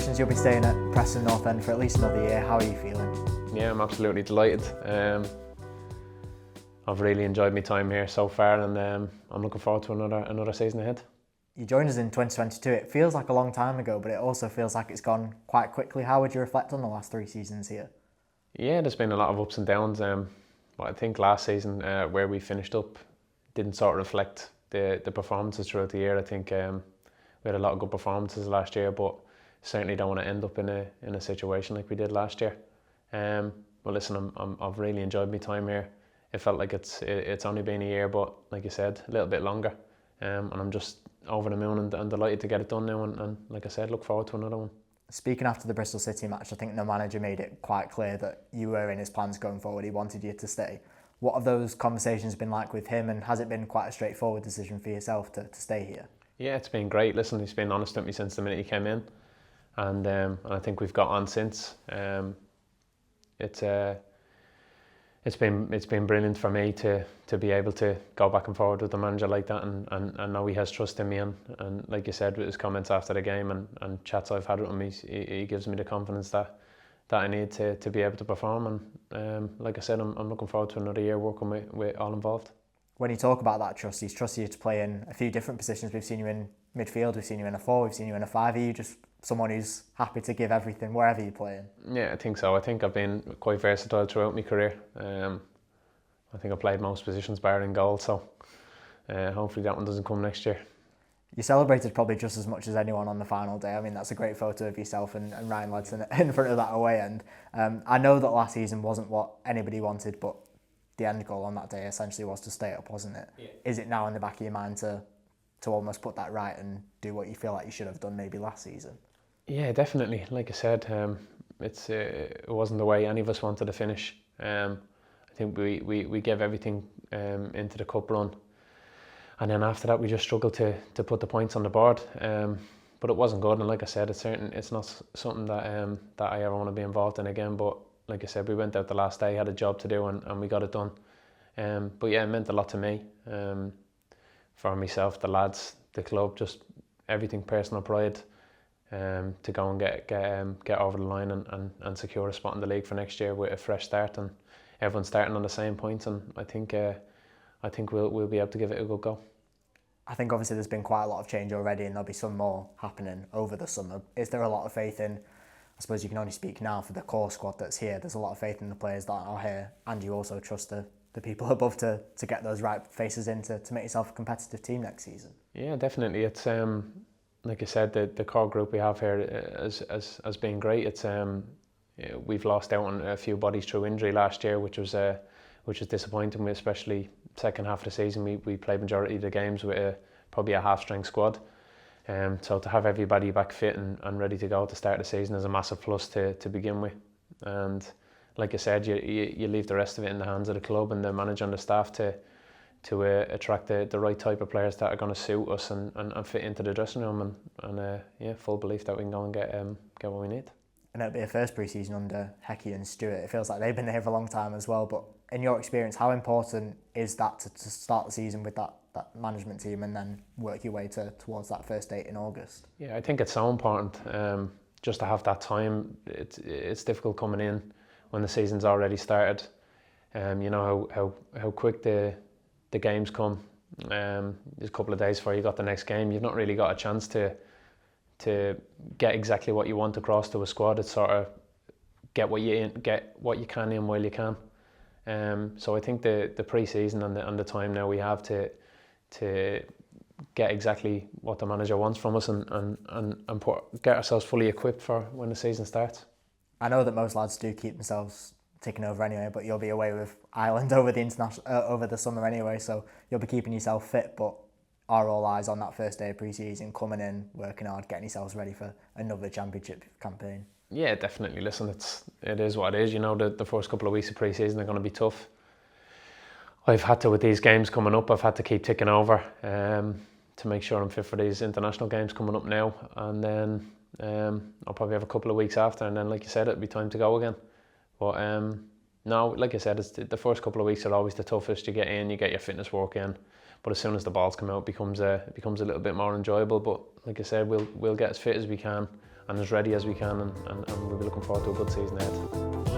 congratulations, you'll be staying at Preston North End for at least another year. How are you feeling? Yeah, I'm absolutely delighted. I've really enjoyed my time here so far, and I'm looking forward to another season ahead. You joined us in 2022. It feels like a long time ago, but it also feels like it's gone quite quickly. How would you reflect on the last 3 seasons here? Yeah, there's been a lot of ups and downs. But I think last season, where we finished up, didn't sort of reflect the performances throughout the year. I think we had a lot of good performances last year, but certainly don't want to end up in a situation like we did last year. Well, listen, I've really enjoyed my time here. It felt like it's only been a year, but like you said, a little bit longer. And I'm just over the moon and delighted to get it done now. And like I said, look forward to another one. Speaking after the Bristol City match, I think the manager made it quite clear that you were in his plans going forward. He wanted you to stay. What have those conversations been like with him, and has it been quite a straightforward decision for yourself to stay here? Yeah, it's been great. Listen, he's been honest with me since the minute he came in, and I think we've got on since. It's been brilliant for me to be able to go back and forward with a manager like that, and know he has trust in me, and like you said with his comments after the game and chats I've had with him, he gives me the confidence that I need to be able to perform, and like I said, I'm looking forward to another year working with all involved. When you talk about that trust, he's trusted you to play in a few different positions. We've seen you in midfield, we've seen you in a 4, we've seen you in a 5. Are you just someone who's happy to give everything wherever you play in? Yeah, I think so. I think I've been quite versatile throughout my career. I think I played most positions bar in goal, so hopefully that one doesn't come next year. You celebrated probably just as much as anyone on the final day. I mean, that's a great photo of yourself and Ryan Ledson in front of that away end. I know that last season wasn't what anybody wanted, but the end goal on that day essentially was to stay up, wasn't it? Yeah. Is it now in the back of your mind to almost put that right and do what you feel like you should have done maybe last season? Yeah, definitely. Like I said, it wasn't the way any of us wanted to finish. I think we gave everything into the cup run, and then after that we just struggled to put the points on the board. But it wasn't good, and like I said, it's not something that I ever want to be involved in again. But like I said, we went out the last day, had a job to do, and we got it done. But yeah, it meant a lot to me, for myself, the lads, the club, just everything, personal pride, to go and get over the line and secure a spot in the league for next year with a fresh start, and everyone's starting on the same points, and I think we'll be able to give it a good go. I think obviously there's been quite a lot of change already, and there'll be some more happening over the summer. Is there a lot of faith in, I suppose you can only speak now for the core squad that's here, there's a lot of faith in the players that are here, and you also trust the people above to get those right faces in to make yourself a competitive team next season? Yeah, definitely. It's like I said, the core group we have here has been great. It's we've lost out on a few bodies through injury last year, which was disappointing. Especially second half of the season, we played majority of the games with probably a half-strength squad. So to have everybody back fit and ready to go to start the season is a massive plus to begin with. And like I said, you leave the rest of it in the hands of the club and the manager and the staff to attract the right type of players that are going to suit us and fit into the dressing room, and yeah, full belief that we can go and get what we need. And it'll be a first pre-season under Hecky and Stewart. It feels like they've been there for a long time as well, but in your experience, how important is that to start the season with that management team and then work your way towards that first date in August? Yeah, I think it's so important, just to have that time. It's difficult coming in when the season's already started. You know how quick the games come. There's a couple of days before you got the next game. You've not really got a chance to get exactly what you want across to a squad. It's sort of get what you can in while you can. So I think the pre-season and the time now we have to get exactly what the manager wants from us and get ourselves fully equipped for when the season starts. I know that most lads do keep themselves ticking over anyway, but you'll be away with Ireland over the summer anyway, so you'll be keeping yourself fit. But are all eyes on that first day of pre-season, coming in, working hard, getting yourselves ready for another championship campaign? Yeah, definitely. Listen, it is what it is. You know, the first couple of weeks of pre-season are going to be tough. I've had to, with these games coming up, I've had to keep ticking over to make sure I'm fit for these international games coming up now, and then I'll probably have a couple of weeks after, and then, like you said, it'll be time to go again. But no, like I said, it's the first couple of weeks are always the toughest. You get in, you get your fitness work in, but as soon as the balls come out, it becomes a little bit more enjoyable. But like I said, we'll get as fit as we can, as ready as we can, and we'll be looking forward to a good season ahead.